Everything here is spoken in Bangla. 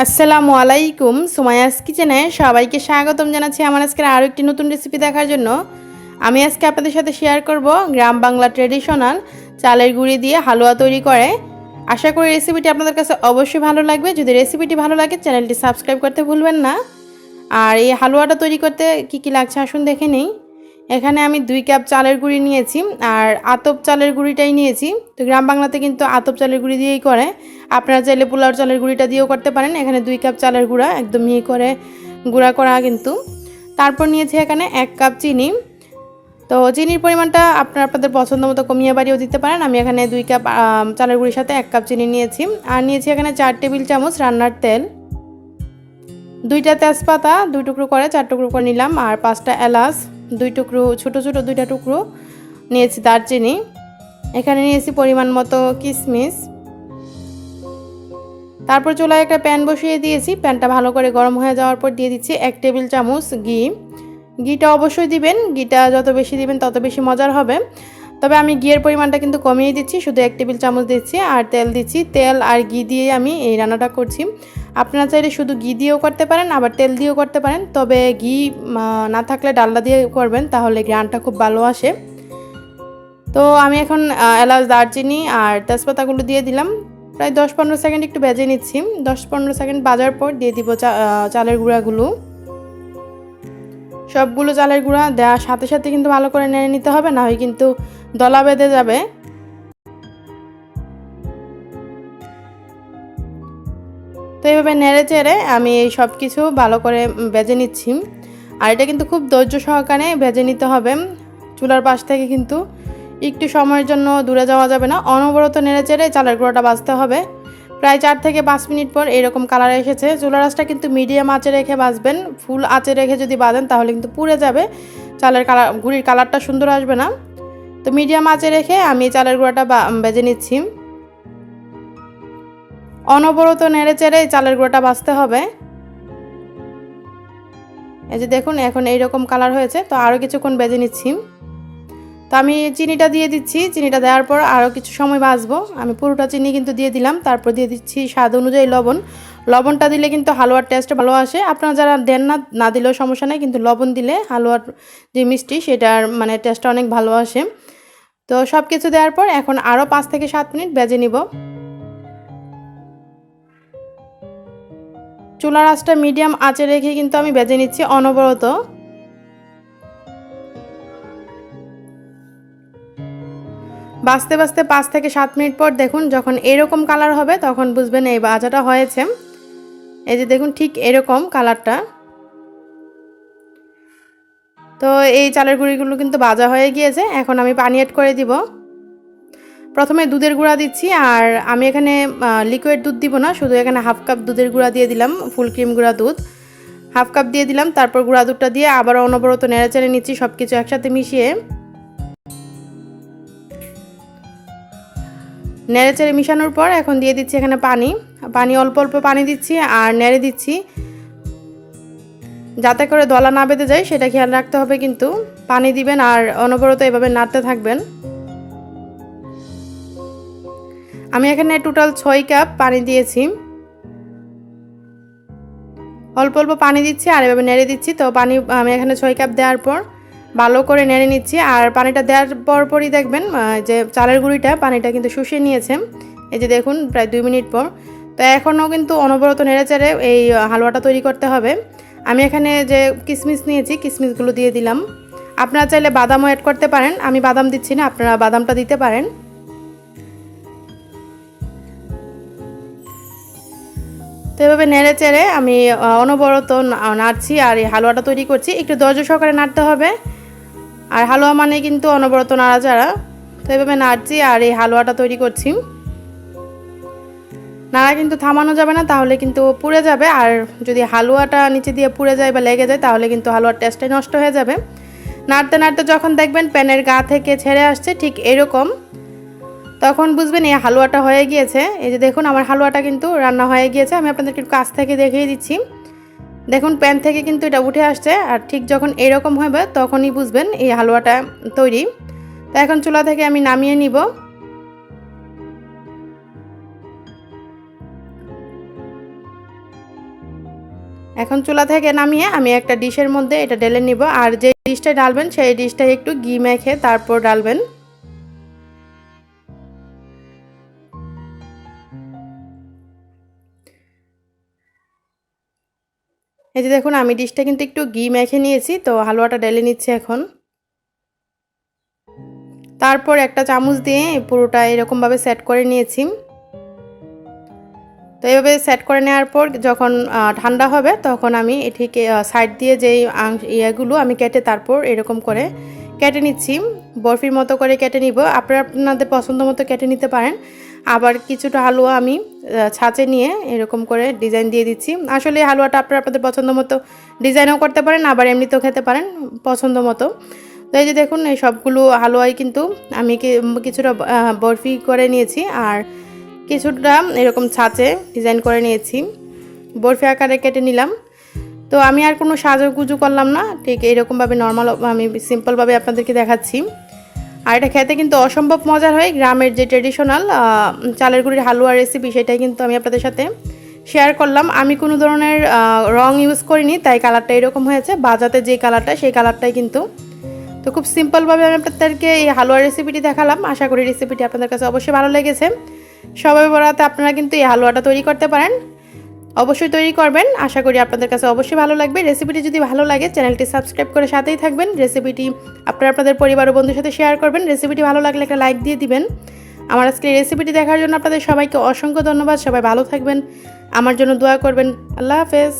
আসসালামু আলাইকুম। সুমাইয়াস কিচেনে সবাইকে স্বাগতম জানাচ্ছি আমার আজকের আরও একটি নতুন রেসিপি দেখার জন্য। আমি আজকে আপনাদের সাথে শেয়ার করব গ্রাম বাংলা ট্রেডিশনাল চালের গুঁড়ি দিয়ে হালুয়া তৈরি করে। আশা করি রেসিপিটি আপনাদের কাছে অবশ্যই ভালো লাগবে। যদি রেসিপিটি ভালো লাগে চ্যানেলটি সাবস্ক্রাইব করতে ভুলবেন না। আর এই হালুয়াটা তৈরি করতে কি কি লাগছে আসুন দেখে নেই। এখানে আমি 2 কাপ চালের গুঁড়ি নিয়েছি আর আতপ চালের গুঁড়িটাই নিয়েছি। তো গ্রাম বাংলাতে কিন্তু আতপ চালের গুঁড়ি দিয়েই করে, আপনারা চাইলে পোলাও চালের গুঁড়িটা দিয়েও করতে পারেন। এখানে 2 কাপ চালের গুঁড়া একদম মিহি করে গুঁড়া করা কিন্তু। তারপর নিয়েছি এখানে 1 কাপ চিনি। তো চিনির পরিমাণটা আপনাদের পছন্দ মতো কমিয়ে বাড়িয়েও দিতে পারেন। আমি এখানে 2 কাপ চালের গুঁড়ির সাথে 1 কাপ চিনি নিয়েছি। আর নিয়েছি এখানে 4 টেবিল চামচ রান্নার তেল, 2টা তেজপাতা 2 টুকরো করে 4 টুকরো করে নিলাম, আর 5টা এলাচ 2 টুকরো ছোট ছোট 2টা টুকরো নিয়েছি দারচিনি। এখানে নিয়েছি পরিমাণ মতো কিশমিশ। তারপর চুলায় একটা প্যান বসিয়ে দিয়েছি। প্যানটা ভালো করে গরম হয়ে যাওয়ার পর দিয়ে দিচ্ছি 1 টেবিল চামচ ঘি। ঘিটা অবশ্যই দিবেন, ঘিটা যত বেশি দিবেন তত বেশি মজার হবে। তবে আমি ঘিয়ের পরিমাণটা কিন্তু কমিয়ে দিচ্ছি, শুধু 1 টেবিল চামচ দিচ্ছি। আর তেল দিচ্ছি, তেল আর ঘি দিয়ে আমি এই রান্নাটা করছি। আপনারা চাইলে শুধু ঘি দিয়েও করতে পারেন, আবার তেল দিয়েও করতে পারেন। তবে ঘি না থাকলে ডালডা দিয়ে করবেন, তাহলে ঘ্রাণটা খুব ভালো আসে। তো আমি এখন এলাচ দারচিনি আর তেজপাতাগুলো দিয়ে দিলাম। প্রায় 10-15 সেকেন্ড একটু ভেজে নিচ্ছি। 10-15 সেকেন্ড ভাজার পর দিয়ে দিব চালের গুঁড়াগুলো। সবগুলো চালের গুঁড়া দেওয়ার সাথে সাথে কিন্তু ভালো করে নেড়ে নিতে হবে, না হয় কিন্তু দলা বেঁধে যাবে। তো এইভাবে নেড়ে চেড়ে আমি এই সব কিছু ভালো করে ভেজে নিচ্ছি। আর এটা কিন্তু খুব ধৈর্য সহকারে ভেজে নিতে হবে। চুলার পাশ থেকে কিন্তু একটু সময়ের জন্য দূরে যাওয়া যাবে না, অনবরত নেড়ে চেড়ে চালের গুঁড়োটা ভাজতে হবে। প্রায় 4 থেকে 5 মিনিট পর এরকম কালার এসেছে। চুলার আঁচটা কিন্তু মিডিয়াম আঁচে রেখে ভাজবেন। ফুল আঁচে রেখে যদি ভাজেন তাহলে কিন্তু পুড়ে যাবে, চালের গুঁড়ির কালারটা সুন্দর আসবে না। তো মিডিয়াম আঁচে রেখে আমি চালের গুঁড়োটা ভেজে নিচ্ছি। অনবরত নেড়ে চেড়ে চালের গুঁড়োটা ভাজতে হবে। এই যে দেখুন এখন এইরকম কালার হয়েছে। তো আরও কিছুক্ষণ ভেজে নিচ্ছি। তো আমি চিনিটা দিয়ে দিচ্ছি। চিনিটা দেওয়ার পর আরও কিছু সময় ভাজবো। আমি পুরোটা চিনি কিন্তু দিয়ে দিলাম। তারপর দিয়ে দিচ্ছি স্বাদ অনুযায়ী লবণ। লবণটা দিলে কিন্তু হালুয়ার টেস্ট ভালো আসে। আপনারা যারা দেন না, না দিলেও সমস্যা নেই, কিন্তু লবণ দিলে হালুয়ার যে মিষ্টি সেটার মানে টেস্টটা অনেক ভালো আসে। তো সব কিছু দেওয়ার পর এখন আরও 5 থেকে 7 মিনিট ভেজে নিব। চুলার আঁচটা মিডিয়াম আঁচে রেখে কিন্তু আমি ভেজে নিচ্ছি অনবরত। ভাজতে ভাজতে 5 থেকে 7 মিনিট পর দেখুন যখন এরকম কালার হবে তখন বুঝবেন এই ভাজাটা হয়েছে। এই যে দেখুন ঠিক এরকম কালারটা। তো এই চালের গুঁড়িগুলো কিন্তু ভাজা হয়ে গিয়েছে। এখন আমি পানি অ্যাড করে দিব। প্রথমে দুধের গুঁড়া দিচ্ছি, আর আমি এখানে লিকুইড দুধ দিব না, শুধু এখানে হাফ কাপ দুধের গুঁড়া দিয়ে দিলাম, ফুল ক্রিম গুঁড়া দুধ হাফ কাপ দিয়ে দিলাম। তারপর গুঁড়া দুধটা দিয়ে আবার অনবরত নেড়েচেড়ে নিচ্ছি সব কিছু একসাথে মিশিয়ে। নেড়েচেড়ে মিশানোর পর এখন দিয়ে দিচ্ছি এখানে পানি অল্প অল্প পানি দিচ্ছি আর নেড়ে দিচ্ছি, যাতে করে দলা না বেঁধে যায় সেটা খেয়াল রাখতে হবে। কিন্তু পানি দিবেন আর অনবরত এভাবে নাড়তে থাকবেন। আমি এখানে টোটাল 6 কাপ পানি দিয়েছি। অল্প অল্প পানি দিচ্ছি আর এভাবে নেড়ে দিচ্ছি। তো পানি আমি এখানে 6 কাপ দেওয়ার পর ভালো করে নেড়ে নিচ্ছি। আর পানিটা দেওয়ার পরই দেখবেন যে চালের গুঁড়িটা পানিটা কিন্তু শুষিয়ে নিয়েছে। এই যে দেখুন প্রায় 2 মিনিট পর। তো এখনও কিন্তু অনবরত নেড়ে চেড়ে এই হালুয়াটা তৈরি করতে হবে। আমি এখানে যে কিশমিশ নিয়েছি কিশমিশগুলো দিয়ে দিলাম। আপনারা চাইলে বাদামও অ্যাড করতে পারেন, আমি বাদাম দিচ্ছি না, আপনারা বাদামটা দিতে পারেন। তো এভাবে নেড়ে চেড়ে আমি অনবরত নাড়ছি আর এই হালুয়াটা তৈরি করছি। একটু ধৈর্য সহকারে নাড়তে হবে, আর হালুয়া মানে কিন্তু অনবরত নাড়াচাড়া। তো এভাবে নাড়ছি আর এই হালুয়াটা তৈরি করছি। নাড়া কিন্তু থামানো যাবে না, তাহলে কিন্তু পুড়ে যাবে। আর যদি হালুয়াটা নিচে দিয়ে পুড়ে যায় বা লেগে যায় তাহলে কিন্তু হালুয়ার টেস্টটাই নষ্ট হয়ে যাবে। নাড়তে নাড়তে যখন দেখবেন প্যানের গা থেকে ছেড়ে আসছে ঠিক এরকম, তখন বুঝবেন এই হালুয়াটা হয়ে গিয়েছে। এই যে দেখুন আমার হালুয়াটা কিন্তু রান্না হয়ে গিয়েছে। আমি আপনাদেরকে কাছ থেকে দেখিয়ে দিচ্ছি। দেখুন প্যান থেকে কিন্তু এটা উঠে আসছে, আর ঠিক যখন এরকম হবে তখনই বুঝবেন এই হালুয়াটা তৈরি। তো এখন চুলা থেকে আমি নামিয়ে নিব। এখন চুলা থেকে নামিয়ে আমি একটা ডিশের মধ্যে এটা ঢেলে নিব। আর যে ডিশটা ডালবেন সেই ডিশটায় একটু ঘি মেখে তারপর ডালবেন। এই যে দেখুন আমি ডিশটা কিন্তু একটু ঘি মেখে নিয়েছি, তো হালুয়াটা ঢেলে নিচ্ছি এখন। তারপর একটা চামচ দিয়ে পুরোটা এরকমভাবে সেট করে নিয়েছি। তো এইভাবে সেট করে নেওয়ার পর যখন ঠান্ডা হবে তখন আমি এটিকে সাইড দিয়ে যেই ইয়েগুলো আমি কেটে তারপর এরকম করে কেটে নিচ্ছি। বরফির মতো করে কেটে নিব। আপনারা আপনাদের পছন্দ মতো কেটে নিতে পারেন। আবার কিছুটা হালুয়া আমি ছাঁচে নিয়ে এরকম করে ডিজাইন দিয়ে দিচ্ছি। আসলে এই হালুয়াটা আপনারা আপনাদের পছন্দ মতো ডিজাইনও করতে পারেন, আবার এমনিতেও খেতে পারেন পছন্দ মতো। তো এই যে দেখুন এই সবগুলো হালুয়াই কিন্তু আমি কিছুটা বরফি করে নিয়েছি আর কিছুটা এরকম ছাঁচে ডিজাইন করে নিয়েছি, বরফি আকারে কেটে নিলাম। তো আমি আর কোনো সাজুগুজু করলাম না, ঠিক এইরকমভাবে নর্মাল আমি সিম্পলভাবে আপনাদেরকে দেখাচ্ছি। আর এটা খেতে কিন্তু অসম্ভব মজার হয়। গ্রামের যে ট্রেডিশনাল চালের গুঁড়ির হালুয়া রেসিপি সেটাই কিন্তু আমি আপনাদের সাথে শেয়ার করলাম। আমি কোনো ধরনের রং ইউজ করিনি, তাই কালারটা এরকম হয়েছে। বাজাতে যে কালারটা সেই কালারটাই কিন্তু। তো খুব সিম্পলভাবে আমি আপনাদেরকে এই হালুয়া রেসিপিটি দেখালাম। আশা করি রেসিপিটি আপনাদের কাছে অবশ্যই ভালো লেগেছে। সবাই বরাতে আপনারা কিন্তু এই হালুয়াটা তৈরি করতে পারেন, অবশ্যই তৈরি করবেন। আশা করি আপনাদের কাছে অবশ্যই ভালো লাগবে। রেসিপিটি যদি ভালো লাগে চ্যানেলটি সাবস্ক্রাইব করে সাথেই থাকবেন। রেসিপিটি আপনারা আপনাদের পরিবার ও বন্ধুদের সাথে শেয়ার করবেন। রেসিপিটি ভালো লাগলে একটা লাইক দিয়ে দিবেন। আমার আজকে এই রেসিপিটি দেখার জন্য আপনাদের সবাইকে অসংখ্য ধন্যবাদ। সবাই ভালো থাকবেন, আমার জন্য দোয়া করবেন। আল্লাহ হাফেজ।